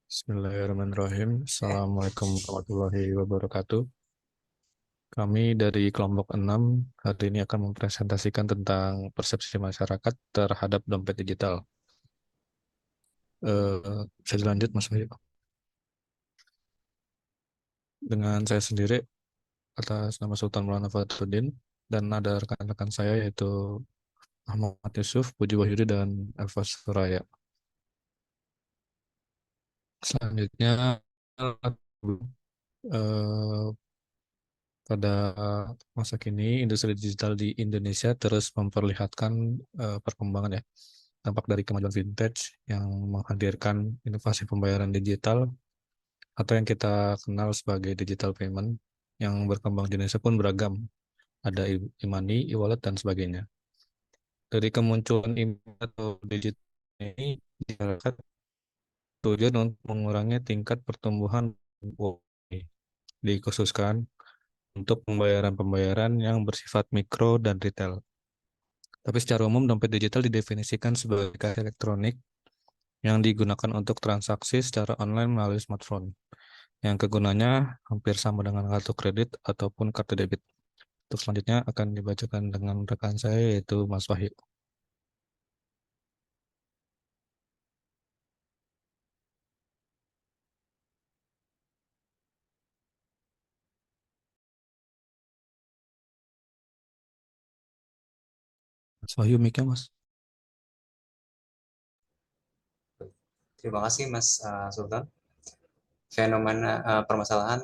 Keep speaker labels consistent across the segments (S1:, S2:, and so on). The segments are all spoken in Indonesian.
S1: Bismillahirrahmanirrahim. Assalamualaikum warahmatullahi wabarakatuh. Kami dari kelompok 6 hari ini akan mempresentasikan tentang persepsi masyarakat terhadap dompet digital. Bisa dilanjut, Mas Wahyu. Dengan saya sendiri, atas nama Sultan Maulana Fatuddin, dan ada rekan-rekan saya yaitu Ahmad Yusuf, Puji Wahyudi, dan Elva Suraya. Selanjutnya, eh, pada masa kini, industri digital di Indonesia terus memperlihatkan perkembangan ya. Dampak dari kemajuan vintage yang menghadirkan inovasi pembayaran digital atau yang kita kenal sebagai digital payment yang berkembang di Indonesia pun beragam. Ada e-money, e-wallet, dan sebagainya. Dari kemunculan e-money atau digital ini, masyarakat tujuan untuk mengurangi tingkat pertumbuhan UMI. Dikhususkan untuk pembayaran-pembayaran yang bersifat mikro dan retail. Tapi secara umum, dompet digital didefinisikan sebagai kartu elektronik yang digunakan untuk transaksi secara online melalui smartphone, yang kegunaannya hampir sama dengan kartu kredit ataupun kartu debit. Untuk selanjutnya akan dibacakan dengan rekan saya, yaitu Mas Wahyu. Mas Wahyu, mic Mas.
S2: Terima kasih Mas Sultan. Fenomena permasalahan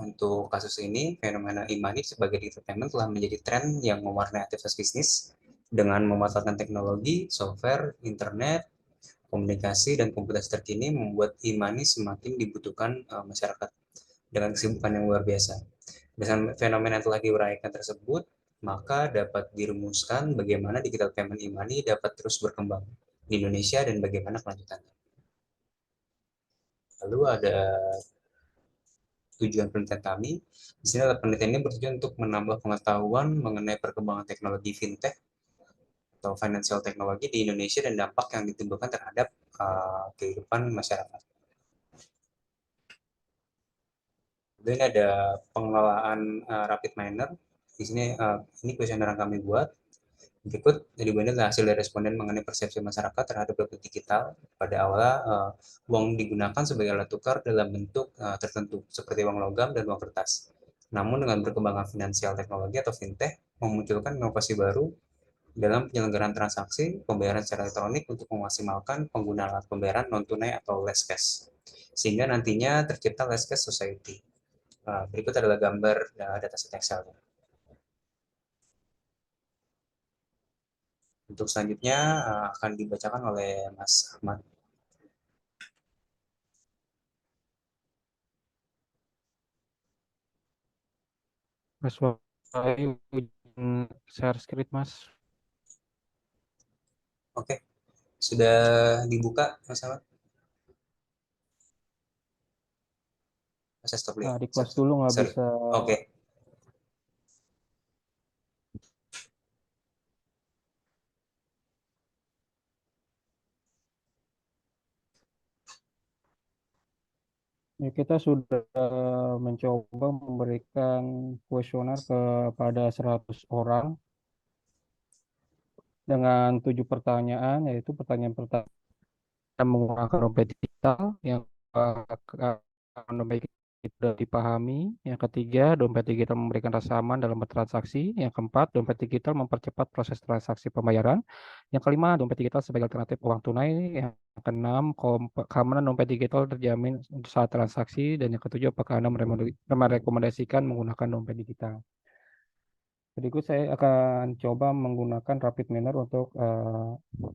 S2: untuk kasus ini, fenomena e-money sebagai digital payment telah menjadi tren yang mewarnai aktivitas bisnis dengan memanfaatkan teknologi, software, internet, komunikasi, dan komputasi terkini membuat e-money semakin dibutuhkan masyarakat dengan kesibukan yang luar biasa. Dengan fenomena yang telah diuraikan tersebut, maka dapat dirumuskan bagaimana digital payment e-money dapat terus berkembang di Indonesia dan bagaimana kelanjutannya. Lalu ada tujuan penelitian kami. Di sini adalah penelitian ini bertujuan untuk menambah pengetahuan mengenai perkembangan teknologi fintech atau financial technology di Indonesia dan dampak yang ditimbulkan terhadap kehidupan masyarakat. Kemudian ada pengelolaan rapid miner. Di sini ini kuesioner yang kami buat. Berikut dari ini adalah hasil dari responden mengenai persepsi masyarakat terhadap dompet digital. Pada awalnya, uang digunakan sebagai alat tukar dalam bentuk tertentu, seperti uang logam dan uang kertas. Namun dengan berkembangnya finansial teknologi atau fintech, memunculkan inovasi baru dalam penyelenggaraan transaksi pembayaran secara elektronik untuk memaksimalkan penggunaan alat pembayaran non-tunai atau less cash. Sehingga nantinya tercipta less cash society. Berikut adalah gambar dataset Excel. Untuk selanjutnya akan dibacakan oleh Mas Ahmad.
S3: Mas Wahyu, share script Mas.
S2: Oke, sudah dibuka Mas Ahmad? Saya stop dulu ya.
S3: Di kelas dulu nggak
S2: Sorry.
S3: bisa.
S2: Oke,
S3: Ya, kita sudah mencoba memberikan kuesioner kepada 100 orang dengan 7 pertanyaan, yaitu pertanyaan pertama menggunakan dompet digital, yang dompet digital sudah dipahami, yang ketiga dompet digital memberikan rasa aman dalam bertransaksi, yang keempat dompet digital mempercepat proses transaksi pembayaran, yang kelima dompet digital sebagai alternatif uang tunai, yang keenam keamanan dompet digital terjamin saat transaksi, dan yang ketujuh apakah Anda merekomendasikan menggunakan dompet digital. Berikut saya akan coba menggunakan rapid manner untuk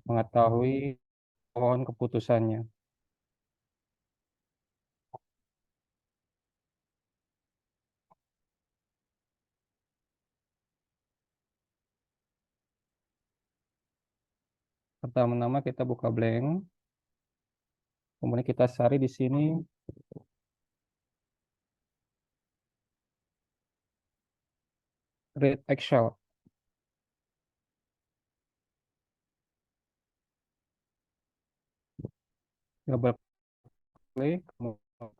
S3: mengetahui mohon keputusannya. Pertama-tama kita buka blank, kemudian kita cari di sini read Excel. Double klik,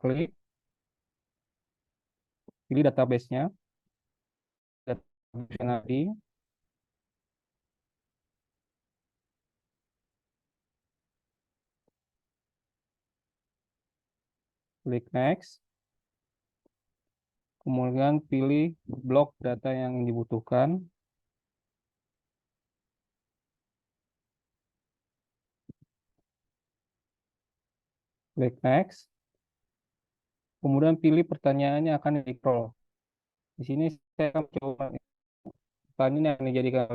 S3: klik, pilih database-nya, database yang tadi, klik next, kemudian pilih blok data yang dibutuhkan, klik next, kemudian pilih pertanyaannya akan di-scroll. Di sini saya akan coba pertanyaan yang dijadikan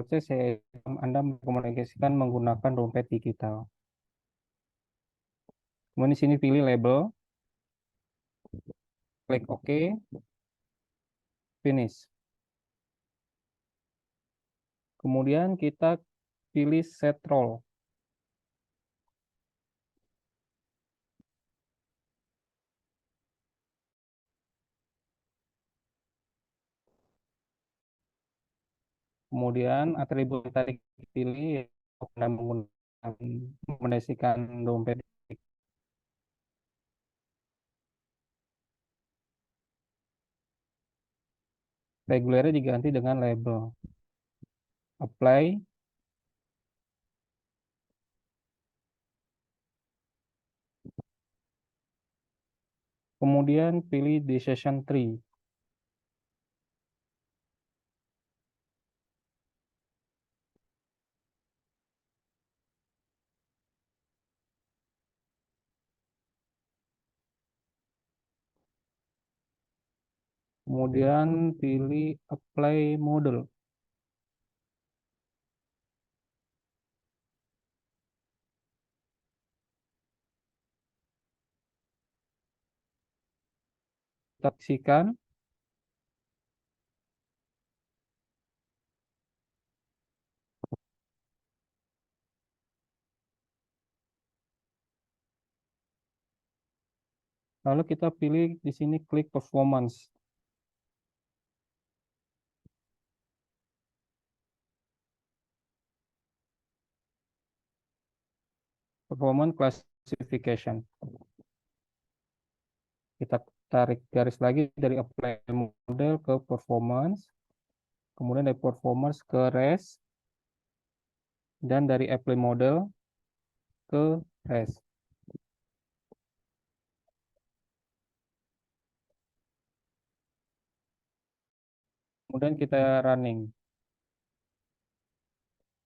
S3: Anda mengkomunikasikan menggunakan dompet digital. Kemudian di sini pilih label, klik OK, finish. Kemudian kita pilih set role. Kemudian atribut yang tadi pilih Anda menggunakan dompet. Regulernya diganti dengan label. Apply. Kemudian pilih decision tree. Kemudian pilih apply model. Saksikan. Lalu kita pilih di sini klik performance. Performance classification. Kita tarik garis lagi dari apply model ke performance. Kemudian dari performance ke res. Dan dari apply model ke res. Kemudian kita running.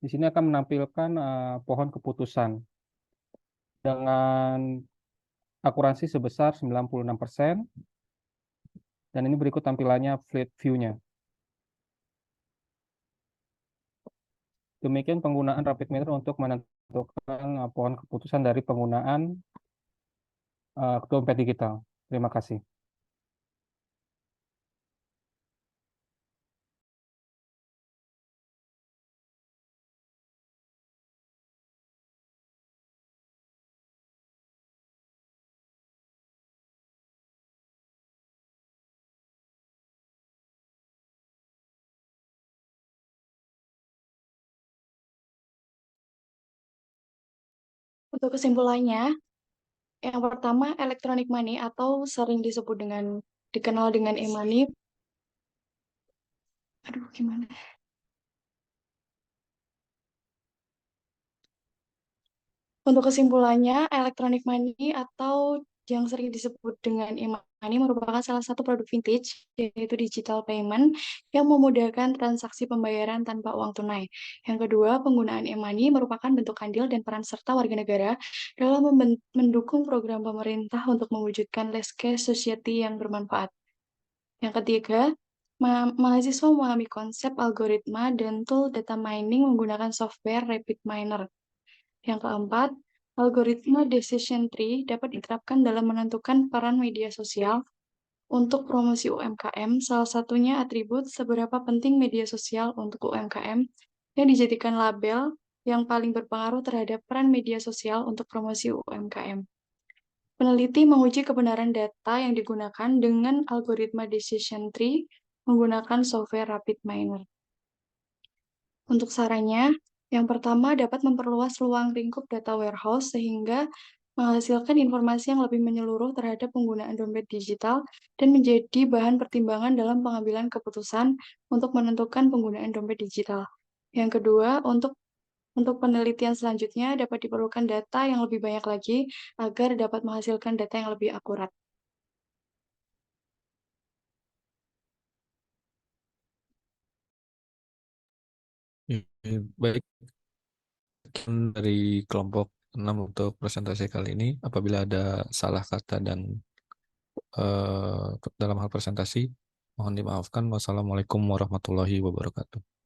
S3: Di sini akan menampilkan pohon keputusan dengan akurasi sebesar 96%. Dan ini berikut tampilannya fleet view-nya. Demikian penggunaan Rapid Meter untuk menentukan pohon keputusan dari penggunaan dompet digital. Terima kasih.
S4: Untuk kesimpulannya, yang pertama, electronic money atau sering dikenal dengan e-money. Aduh, gimana? Untuk kesimpulannya, electronic money atau yang sering disebut dengan e-money merupakan salah satu produk vintage, yaitu digital payment yang memudahkan transaksi pembayaran tanpa uang tunai. Yang kedua, penggunaan e-money merupakan bentuk andil dan peran serta warga negara dalam mendukung program pemerintah untuk mewujudkan less cash society yang bermanfaat. Yang ketiga, mahasiswa memahami konsep algoritma dan tool data mining menggunakan software RapidMiner. Yang keempat, algoritma decision tree dapat diterapkan dalam menentukan peran media sosial untuk promosi UMKM, salah satunya atribut seberapa penting media sosial untuk UMKM yang dijadikan label yang paling berpengaruh terhadap peran media sosial untuk promosi UMKM. Peneliti menguji kebenaran data yang digunakan dengan algoritma decision tree menggunakan software RapidMiner. Untuk sarannya, yang pertama dapat memperluas ruang lingkup data warehouse sehingga menghasilkan informasi yang lebih menyeluruh terhadap penggunaan dompet digital dan menjadi bahan pertimbangan dalam pengambilan keputusan untuk menentukan penggunaan dompet digital. Yang kedua, untuk penelitian selanjutnya dapat diperlukan data yang lebih banyak lagi agar dapat menghasilkan data yang lebih akurat.
S1: Baik, sekian dari kelompok 6 untuk presentasi kali ini. Apabila ada salah kata dan dalam hal presentasi, mohon dimaafkan. Wassalamualaikum warahmatullahi wabarakatuh.